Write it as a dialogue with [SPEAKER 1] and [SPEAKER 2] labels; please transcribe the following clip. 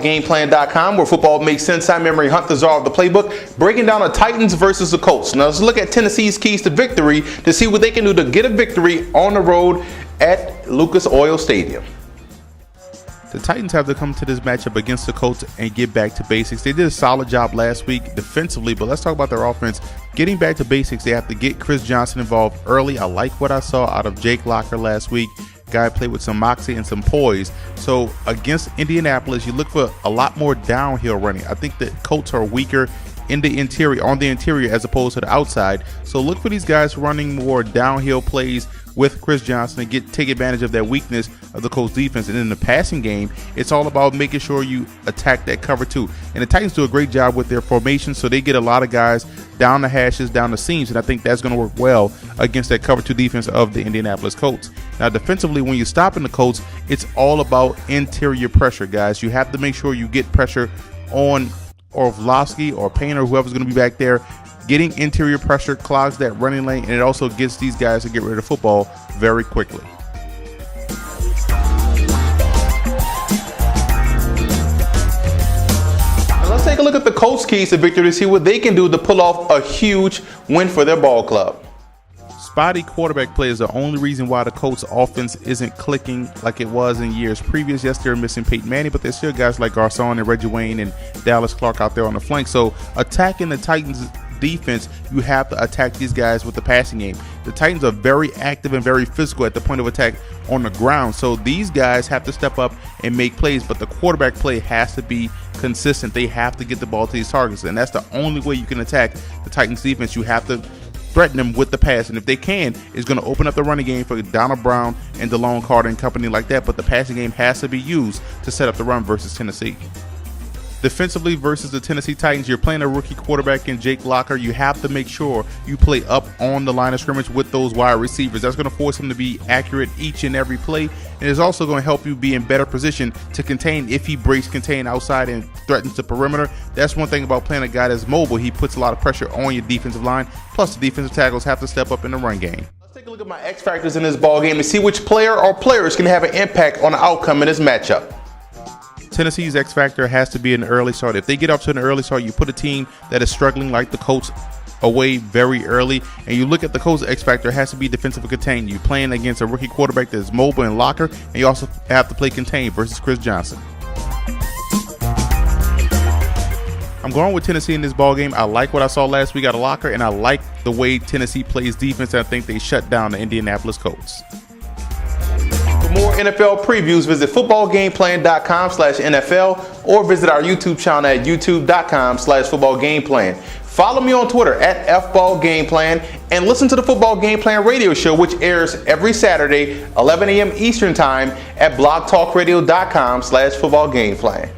[SPEAKER 1] footballgameplan.com, where football makes sense. I'm Emery Hunt, the czar of the playbook, breaking down the Titans versus the Colts. Now let's look at Tennessee's keys to victory to see what they can do to get a victory on the road at Lucas Oil Stadium.
[SPEAKER 2] The Titans have to come to this matchup against the Colts and get back to basics. They did a solid job last week defensively, but let's talk about their offense. Getting back to basics, they have to get Chris Johnson involved early. I like what I saw out of Jake Locker last week. Guy played with some moxie and some poise. So against Indianapolis, you look for a lot more downhill running. I think the Colts are weaker in the interior, on the interior, as opposed to the outside. So look for these guys running more downhill plays with Chris Johnson and take advantage of that weakness of the Colts defense. And in the passing game, it's all about making sure you attack that cover two. And the Titans do a great job with their formation, so they get a lot of guys down the hashes, down the seams, and I think that's going to work well against that cover two defense of the Indianapolis Colts. Now defensively, when you're stopping the Colts, it's all about interior pressure, guys. You have to make sure you get pressure on Orlovsky or Payne or whoever's going to be back there. Getting interior pressure clogs that running lane, and it also gets these guys to get rid of the football very quickly.
[SPEAKER 1] Now let's take a look at the Colts' keys to victory to see what they can do to pull off a huge win for their ball club.
[SPEAKER 2] Spotty quarterback play is the only reason why the Colts offense isn't clicking like it was in years previous. Yes, they're missing Peyton Manning, but there's still guys like Garcon and Reggie Wayne and Dallas Clark out there on the flank. So attacking the Titans defense, you have to attack these guys with the passing game. The Titans are very active and very physical at the point of attack on the ground. So these guys have to step up and make plays, but the quarterback play has to be consistent. They have to get the ball to these targets, and that's the only way you can attack the Titans defense. You have to threaten them with the pass, and if they can, it's going to open up the running game for Donald Brown and DeLone Carter and company like that, but the passing game has to be used to set up the run versus Tennessee. Defensively versus the Tennessee Titans, you're playing a rookie quarterback in Jake Locker. You have to make sure you play up on the line of scrimmage with those wide receivers. That's going to force him to be accurate each and every play, and it's also going to help you be in better position to contain if he breaks contain outside and threatens the perimeter. That's one thing about playing a guy that's mobile. He puts a lot of pressure on your defensive line, plus the defensive tackles have to step up in the run game.
[SPEAKER 1] Let's take a look at my X factors in this ball game and see which player or players can have an impact on the outcome in this matchup.
[SPEAKER 2] Tennessee's X factor has to be an early start. If they get off to an early start, you put a team that is struggling like the Colts away very early, and you look at the Colts. X factor has to be defensive and contained. You're playing against a rookie quarterback that is mobile and Locker, and you also have to play contained versus Chris Johnson. I'm going with Tennessee in this ball game. I like what I saw last week out of Locker, and I like the way Tennessee plays defense. I think they shut down the Indianapolis Colts.
[SPEAKER 1] For more NFL previews, visit footballgameplan.com/NFL or visit our YouTube channel at youtube.com/footballgameplan. Follow me on Twitter at FBallGamePlan and listen to the Football Game Plan radio show, which airs every Saturday, 11 a.m. Eastern Time at blogtalkradio.com/footballgameplan.